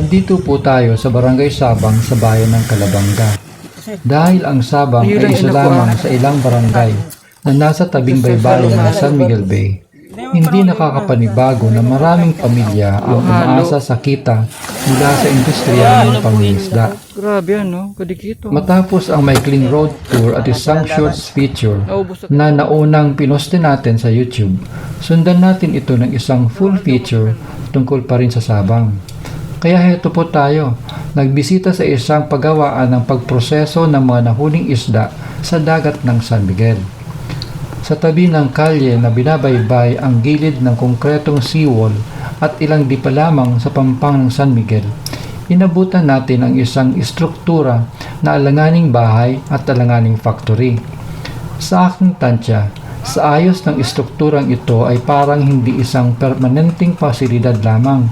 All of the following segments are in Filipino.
Nandito po tayo sa Barangay Sabang sa bayan ng Calabanga. Dahil ang Sabang ay isa lamang sa ilang barangay na nasa tabing baybayin ng San Miguel Bay, hindi nakakapanibago na maraming pamilya ang umaasa sa kita mula sa industriya ng pangingisda. Grabe ano, kadikito. Matapos ang maikling road tour at isang short feature na naunang pinosti natin sa YouTube, sundan natin ito ng isang full feature tungkol pa rin sa Sabang. Kaya heto po tayo, nagbisita sa isang paggawaan ng pagproseso ng mga nahuling isda sa dagat ng San Miguel. Sa tabi ng kalye na binabaybay ang gilid ng konkretong seawall at ilang di pa lamang sa pampang ng San Miguel, inabutan natin ang isang istruktura na alanganing bahay at alanganing factory. Sa aking tansya, sa ayos ng istrukturang ito ay parang hindi isang permanenteng pasilidad lamang.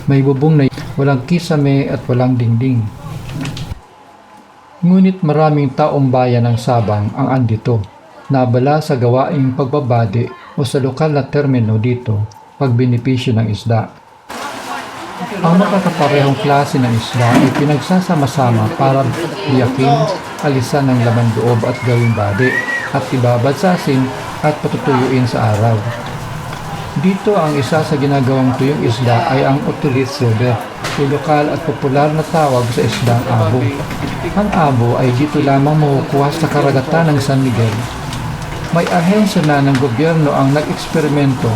May bubong na walang kisame at walang dingding. Ngunit maraming taong bayan ng Sabang ang andito, nabala sa gawaing pagbabadi o sa lokal na termino dito, pagbinipisyo ng isda. Ang magkakaparehong klase ng isda ay pinagsasama-sama para biyakin, alisan ng laman loob at gawing badi, at ibabad sa asin at patutuyuin sa araw. Dito ang isa sa ginagawang tuyong isda ay ang utulit silver, o lokal at popular na tawag sa isdang abo. Ang abo ay dito lamang makukuha sa karagatan ng San Miguel. May ahensya na ng gobyerno ang nag-eksperimento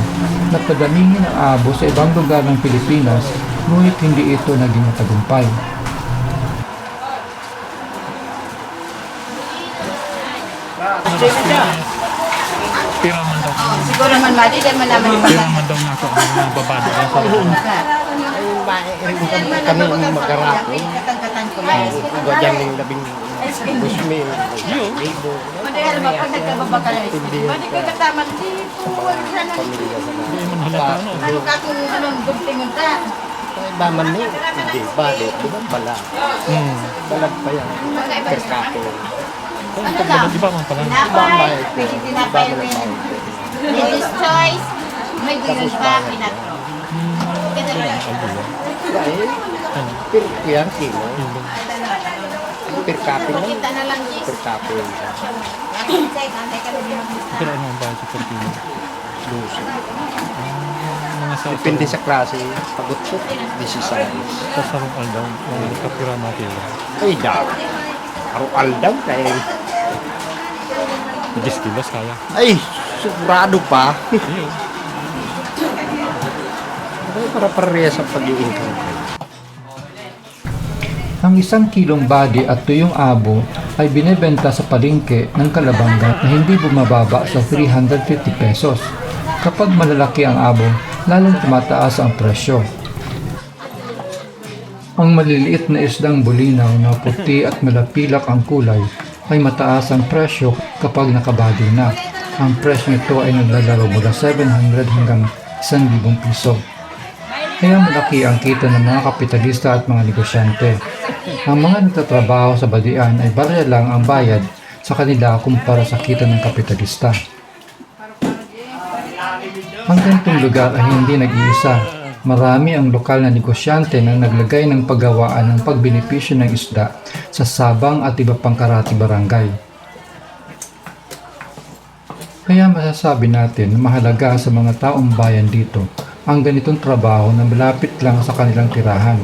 na padamihin ang abo sa ibang lugar ng Pilipinas, ngunit hindi ito naging matagumpay. Pira man daw. Siguro man mati, dahil man naman Pira man daw nga ako ang babado lang sa Kami ang magkarako. Katang-katang ko lang. Gwadyang ng labing busmi. Madahil ba pag nagkababa ka lang, pwede ka kataman dito. Wala ka na. Hindi man halata ano. Ano ka kung anong dugtingon ka? Iba man ni. Hindi, balik. Di ba bala? Balag pa yan. Perkato. Ano lang? Di ba man pala? Tinapay. Pwede tinapay rin. Ladies choice. May gulay pa, pinatro. Kasi Dahil, per kilo. Per capita. kita na lang, Jis. Per capita. Antay ka na din mag-isa. Pero ano ang bayad sa Pilipino? Luso. Mga sa Depende sa klase. Pagutsot. 16. sa sarong aldaw. Kapira natin. Ay, dami. Araw-aldaw dahil. 10 kilos kaya. Ay, sigurado pa. Iyo. Ay, para parehas ang pag-iingkan. Ang 1 kilong badi at tuyong abo ay binebenta sa palengke ng Calabanga na hindi bumababa sa 350 pesos. Kapag malalaki ang abo, lalong tumataas ang presyo. Ang maliliit na isdang bulinaw na puti at malapilak ang kulay ay mataas ang presyo kapag nakabadi na. Ang presyo nito ay naglalaro mula 700 hanggang 1,000 piso. Kaya malaki ang kita ng mga kapitalista at mga negosyante. Ang mga nagtatrabaho sa badian ay barya lang ang bayad sa kanila kumpara sa kita ng kapitalista. Ang ganitong lugar ay hindi nag-iisa. Marami ang lokal na negosyante na naglagay ng paggawaan ng pagbinipisyo ng isda sa Sabang at iba pang karati barangay. Kaya masasabi natin na mahalaga sa mga taong bayan dito ang ganitong trabaho na malapit lang sa kanilang tirahan.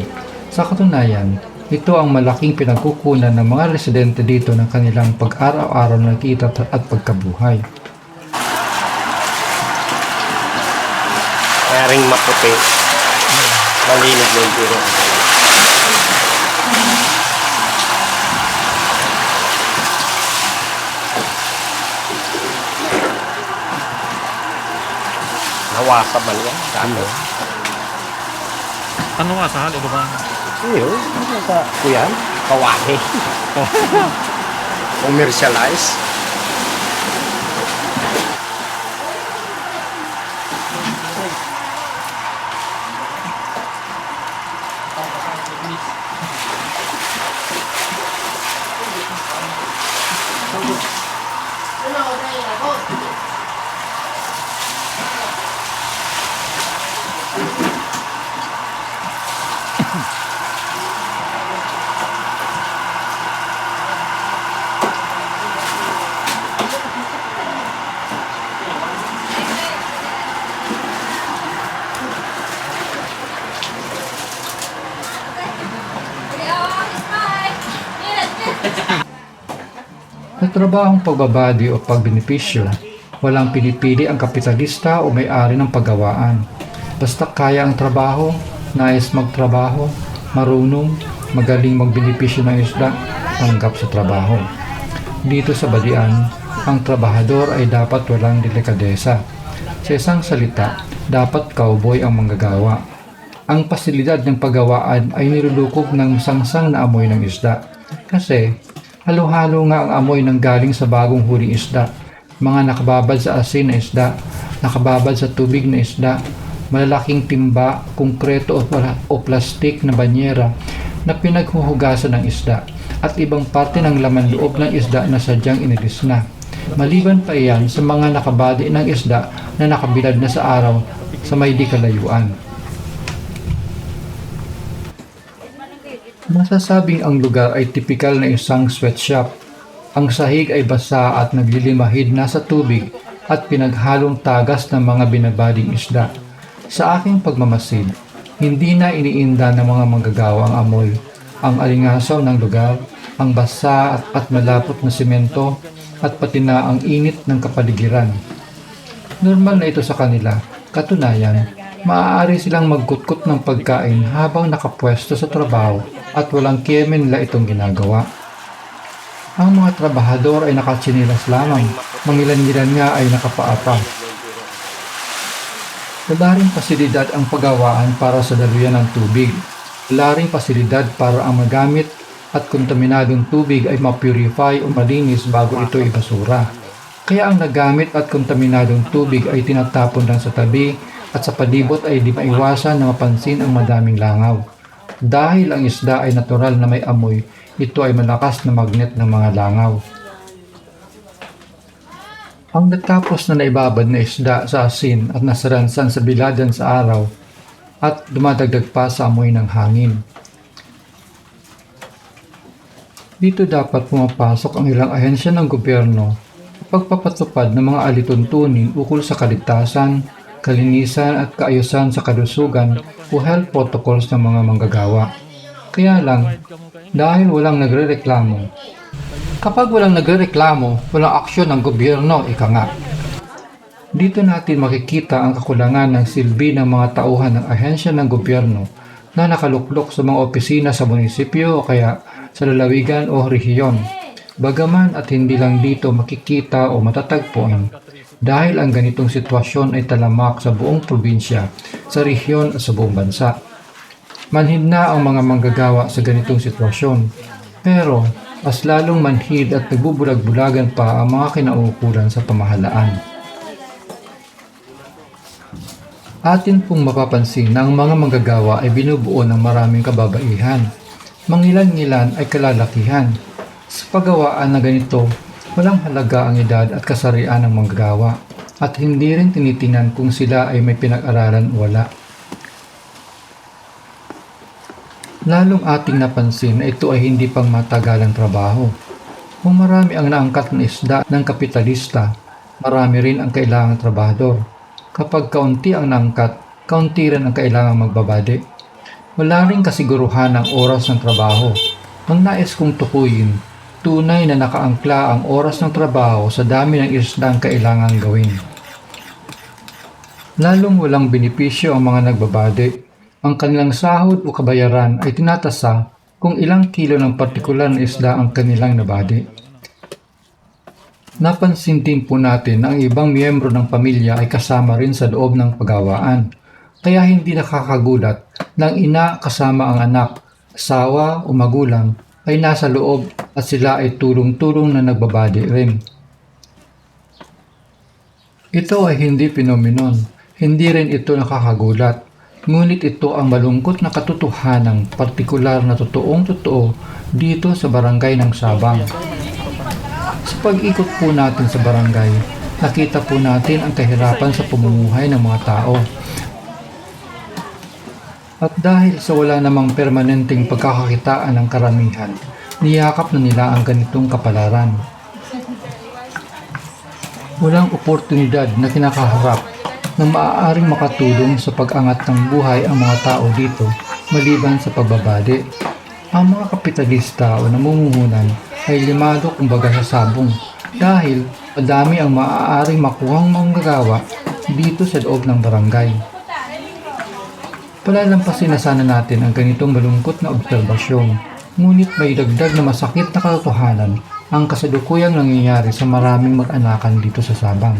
Sa katunayan, ito ang malaking pinagkukunan ng mga residente dito ng kanilang pag-araw-araw na kita at pagkabuhay. Kaya ring maputi. Malinig na yung biro. Nawasa man yan. Dami. Ano nga sa hali ba? Iyo, ano ka kuyan? Kawahe. Commercialize. Sa trabahong pagbabadi o pagbenepisyo, walang pinipili ang kapitalista o may-ari ng paggawaan. Basta kaya ang trabaho, nais magtrabaho, marunong, magaling magbenepisyo ng isda, tanggap sa trabaho. Dito sa badian, ang trabahador ay dapat walang delikadesa. Sa isang salita, dapat cowboy ang manggagawa. Ang pasilidad ng paggawaan ay nilulukob ng sangsang na amoy ng isda. Kasi, halo-halo nga ang amoy ng galing sa bagong huling isda. Mga nakababad sa asin na isda, nakababad sa tubig na isda, malalaking timba, konkreto o plastik na banyera na pinaghuhugasan ng isda, at ibang parte ng laman loob ng isda na sadyang inilis na. Maliban pa iyan sa mga nakabadi ng isda na nakabilad na sa araw sa may di kalayuan. Masasabing ang lugar ay tipikal na isang sweatshop. Ang sahig ay basa at naglilimahid na sa tubig at pinaghalong tagas ng mga binabading isda. Sa aking pagmamasid, hindi na iniinda ng mga manggagawa ang amoy, ang alingasaw ng lugar, ang basa at malapot na simento, at pati na ang init ng kapaligiran. Normal na ito sa kanila. Katunayan, maaari silang magkutkot ng pagkain habang nakapwesto sa trabaho at walang kiyemen nila itong ginagawa. Ang mga trabahador ay nakatsinilas lamang, mangilan-ngilan nga ay nakapaapa. Wala ring pasilidad ang paggawaan para sa daluyan ng tubig. Wala ring pasilidad para ang magamit at kontaminadong tubig ay ma-purify o malinis bago ito ibasura. Kaya ang nagamit at kontaminadong tubig ay tinatapon lang sa tabi at sa palibot ay di maiwasan na mapansin ang madaming langaw. Dahil ang isda ay natural na may amoy, ito ay malakas na magnet ng mga langaw. Ang natapos na naibabad na isda sa asin at nasaransan sa biladan sa araw at dumadagdag pa sa amoy ng hangin. Dito dapat pumapasok ang ilang ahensya ng gobyerno sa pagpapatupad ng mga alituntunin ukol sa kaligtasan, kalinisan at kaayusan sa kalusugan o health protocols ng mga manggagawa. Kaya lang, dahil walang nagrereklamo. Kapag walang nagrereklamo, walang aksyon ng gobyerno, ika nga. Dito natin makikita ang kakulangan ng silbi ng mga tauhan ng ahensya ng gobyerno na nakaluklok sa mga opisina sa munisipyo o kaya sa lalawigan o rehiyon. Bagaman at hindi lang dito makikita o matatagpuan dahil ang ganitong sitwasyon ay talamak sa buong probinsya, sa rehiyon at sa buong bansa. Manhid na ang mga manggagawa sa ganitong sitwasyon, pero mas lalong manhid at nagbubulag-bulagan pa ang mga kinauukulan sa pamahalaan. Atin pong mapapansin na ang mga manggagawa ay binubuo ng maraming kababaihan. Mangilan-ngilan ay kalalakihan. Sa paggawaan na ganito, walang halaga ang edad at kasarian ng manggagawa at hindi rin tinitingnan kung sila ay may pinag-aralan o wala. Lalong ating napansin na ito ay hindi pang matagalang trabaho. Kung marami ang naangkat na isda ng kapitalista, marami rin ang kailangang trabahador. Kapag kaunti ang naangkat, kaunti rin ang kailangang magbabade. Wala rin kasiguruhan ng oras ng trabaho. Ang nais kong tukuyin, tunay na nakaangkla ang oras ng trabaho sa dami ng isdang kailangang gawin. Lalong walang benepisyo ang mga nagbabade. Ang kanilang sahod o kabayaran ay tinatasa kung ilang kilo ng partikular na isda ang kanilang nabade. Napansin din po natin na ang ibang miyembro ng pamilya ay kasama rin sa loob ng paggawaan. Kaya hindi nakakagulat na ang ina kasama ang anak, asawa o magulang ay nasa loob at sila ay tulong-tulong na nagbabadi rin. Ito ay hindi phenomenon, hindi rin ito nakakagulat. Ngunit ito ang malungkot na katotohanang partikular na totoong-totoo dito sa barangay ng Sabang. Sa pag-ikot po natin sa barangay, nakita po natin ang kahirapan sa pamumuhay ng mga tao. At dahil sa wala namang permanenteng pagkakakitaan ng karamihan, niyakap na nila ang ganitong kapalaran. Walang oportunidad na kinakaharap na maaaring makatulong sa pag-angat ng buhay ang mga tao dito maliban sa pagbabade. Ang mga kapitalista o namumuhunan ay limado kumbaga sa sabong dahil madami ang maaaring makuhang manggagawa dito sa loob ng barangay. Palalampasin na sana natin ang ganitong malungkot na obserbasyon, ngunit may dagdag na masakit na katotohanan ang kasalukuyang nangyayari sa maraming mag-anakan dito sa Sabang.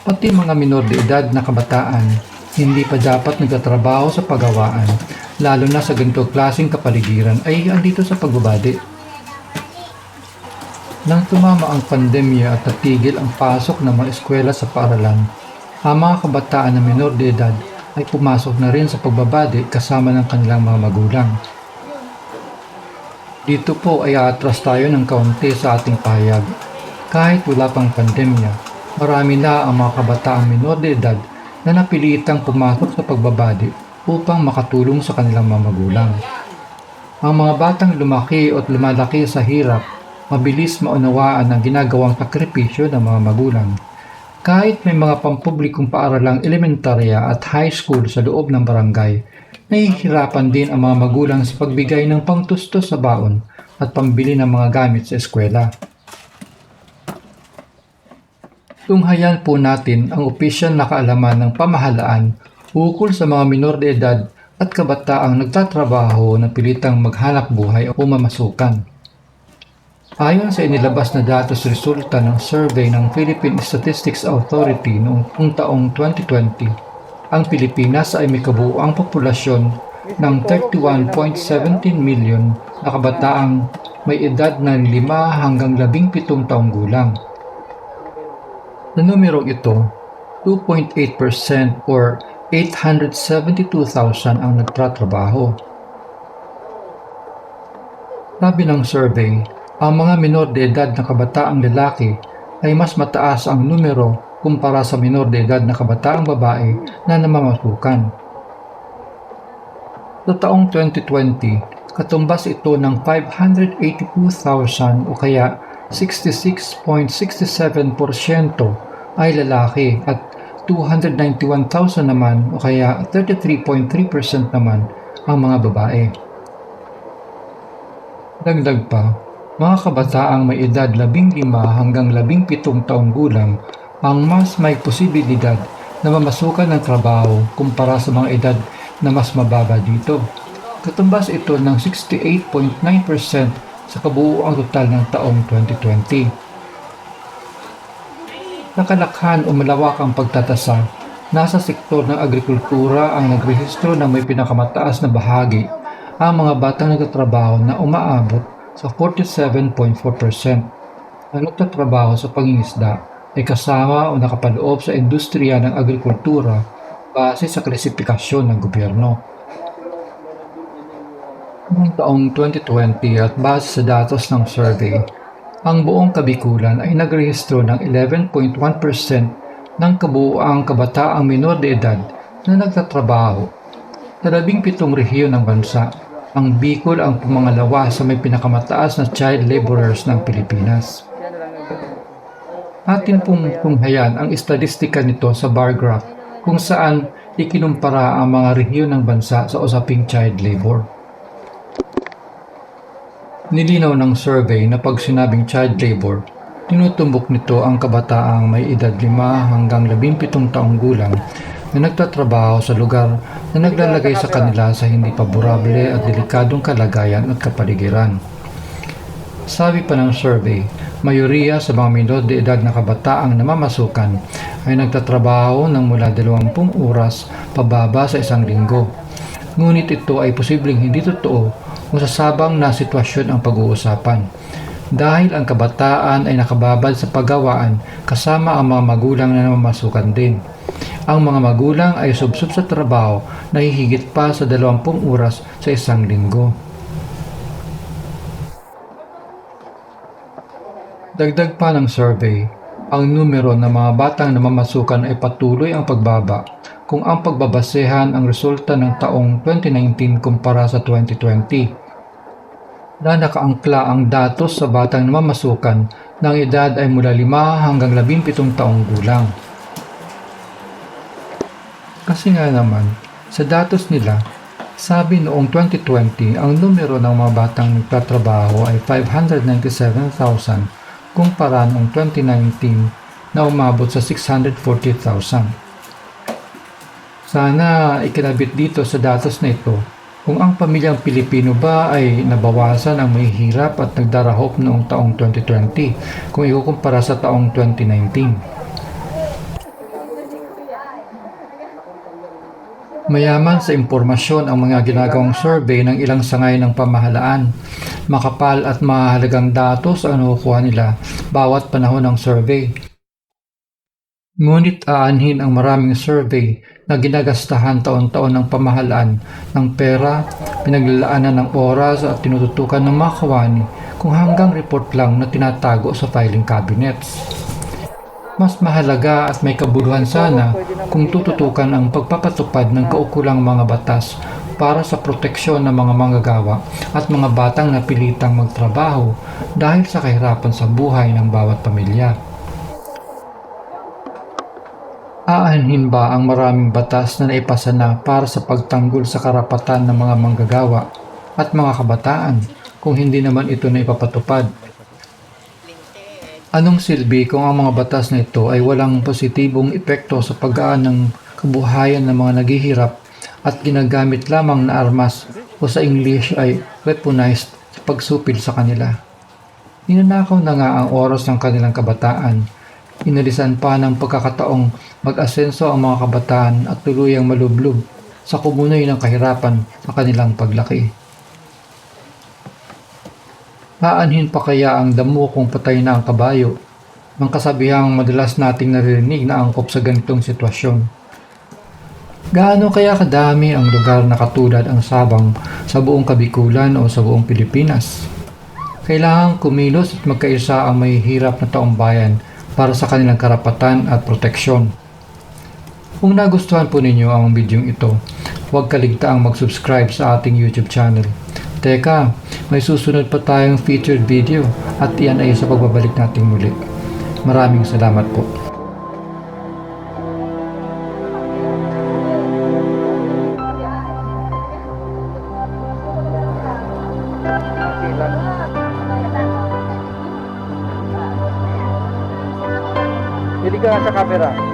Pati mga minor de edad na kabataan, hindi pa dapat nagtatrabaho sa paggawaan, lalo na sa ganitong klaseng kapaligiran ay andito sa pagbabadi. Nang tumama ang pandemya at natigil ang pasok ng mga eskwela sa paaralan, ang mga kabataan na minor de edad ay pumasok na rin sa pagbabadi kasama ng kanilang mga magulang. Dito po ay aatras tayo ng kaunti sa ating pahayag. Kahit wala pang pandemya, marami na ang mga kabataang minor de edad na napilitang pumasok sa pagbabadi upang makatulong sa kanilang mga magulang. Ang mga batang lumaki at lumalaki sa hirap, mabilis maunawaan ang ginagawang sakripisyo ng mga magulang. Kahit may mga pampublikong paaralang elementarya at high school sa loob ng barangay, nahihirapan din ang mga magulang sa pagbigay ng pangtustos sa baon at pambili ng mga gamit sa eskwela. Tunghayan po natin ang opisyal na kaalaman ng pamahalaan ukol sa mga minor de edad at kabataang nagtatrabaho na pilitang maghanap buhay o mamasukan. Ayon sa inilabas na datos resulta ng survey ng Philippine Statistics Authority noong taong 2020, ang Pilipinas ay may kabuuang populasyon ng 31.17 million na kabataang may edad na 5 hanggang 17 taong gulang. Sa numerong ito, 2.8% or 872,000 ang nagtatrabaho. Sabi ng survey, ang mga minor de edad na kabataang lalaki ay mas mataas ang numero kumpara sa minor de edad na kabataang babae na namamasukan. Sa taong 2020, katumbas ito ng 582,000 o kaya 66.67% ay lalaki at 291,000 naman o kaya 33.3% naman ang mga babae. Dagdag pa, mga kabataang may edad 15 hanggang 17 taong gulang ang mas may posibilidad na mamasukan ng trabaho kumpara sa mga edad na mas mababa dito. Katumbas ito ng 68.9% sa kabuuang total ng taong 2020. Nakalakhan o malawak ang pagtatasa, nasa sektor ng agrikultura ang nagrehistro ng may pinakamataas na bahagi ang mga batang nagtatrabaho na umaabot sa 47.4%. Ang nagtatrabaho sa pangingisda ay kasama o nakapaloob sa industriya ng agrikultura base sa klasifikasyon ng gobyerno. Noong taong 2020 at base sa datos ng survey, ang buong Kabikulan ay nagrehistro ng 11.1% ng kabuuang kabataang minor de edad na nagtatrabaho. Sa 17 rehiyon ng bansa, ang Bicol ang pumangalawa sa may pinakamataas na child laborers ng Pilipinas. Atin pong tunghayan ang estadistika nito sa bar graph kung saan ikinumpara ang mga rehiyon ng bansa sa usaping child labor. Nilinaw ng survey na pag sinabing child labor, tinutumbok nito ang kabataang may edad 5 hanggang 17 taong gulang na nagtatrabaho sa lugar na naglalagay sa kanila sa hindi paborable at delikadong kalagayan at kapaligiran. Sabi pa ng survey, mayoriya sa mga minor de edad na kabataang namamasukan ay nagtatrabaho ng mula 20 oras pababa sa isang linggo. Ngunit ito ay posibleng hindi totoo kung sa Sabang na sitwasyon ang pag-uusapan. Dahil ang kabataan ay nakababad sa paggawaan kasama ang mga magulang na namamasukan din. Ang mga magulang ay subsub sa trabaho na hihigit pa sa 20 oras sa isang linggo. Dagdag pa ng survey, ang numero ng mga batang namamasukan ay patuloy ang pagbaba kung ang pagbabasehan ang resulta ng taong 2019 kumpara sa 2020. Na nakaangkla ang datos sa batang namamasukan ng edad ay mula 5 hanggang 17 taong gulang. Kasi nga naman, sa datos nila, Sabi noong 2020, ang numero ng mga batang nagtatrabaho ay 597,000 kumpara noong 2019 na umabot sa 640,000. Sana ikinabit dito sa datos na ito kung ang pamilyang Pilipino ba ay nabawasan ang mahihirap at nagdarahop noong taong 2020 kung ikukumpara sa taong 2019. Mayaman sa impormasyon ang mga ginagawang survey ng ilang sangay ng pamahalaan. Makapal at mahalagang datos ang nakukuha nila bawat panahon ng survey. Ngunit aanhin ang maraming survey na ginagastahan taon-taon ng pamahalaan ng pera, pinaglalaanan ng oras at tinututukan ng mga kawani kung hanggang report lang na tinatago sa filing cabinets. Mas mahalaga at may kabuluhan sana kung tututukan ang pagpapatupad ng kaukulang mga batas para sa proteksyon ng mga manggagawa at mga batang napilitang magtrabaho dahil sa kahirapan sa buhay ng bawat pamilya. Aanhin ba ang maraming batas na naipasa na para sa pagtanggol sa karapatan ng mga manggagawa at mga kabataan kung hindi naman ito na ipapatupad? Anong silbi kung ang mga batas na ito ay walang positibong epekto sa paggaan ng kabuhayan ng mga naghihirap at ginagamit lamang na armas o sa English ay weaponized sa pagsupil sa kanila? Ninanakaw na nga ang oras ng kanilang kabataan. Inalisan pa ng pagkakataong mag-asenso ang mga kabataan at tuluyang malublob sa kumunoy ng kahirapan sa kanilang paglaki. Aanhin pa kaya ang damo kung patay na ang kabayo? Ang kasabihang madalas nating naririnig na angkop sa ganitong sitwasyon. Gaano kaya kadami ang lugar na katulad ang Sabang sa buong Kabikulan o sa buong Pilipinas? Kailangang kumilos at magkaisa ang mahihirap na taong bayan para sa kanilang karapatan at proteksyon. Kung nagustuhan po ninyo ang video ito, huwag kaligtaang mag-subscribe sa ating YouTube channel. Teka, may susunod pa tayong featured video at iyan ay sa pagbabalik nating muli. Maraming salamat po. Hindi ka sa camera.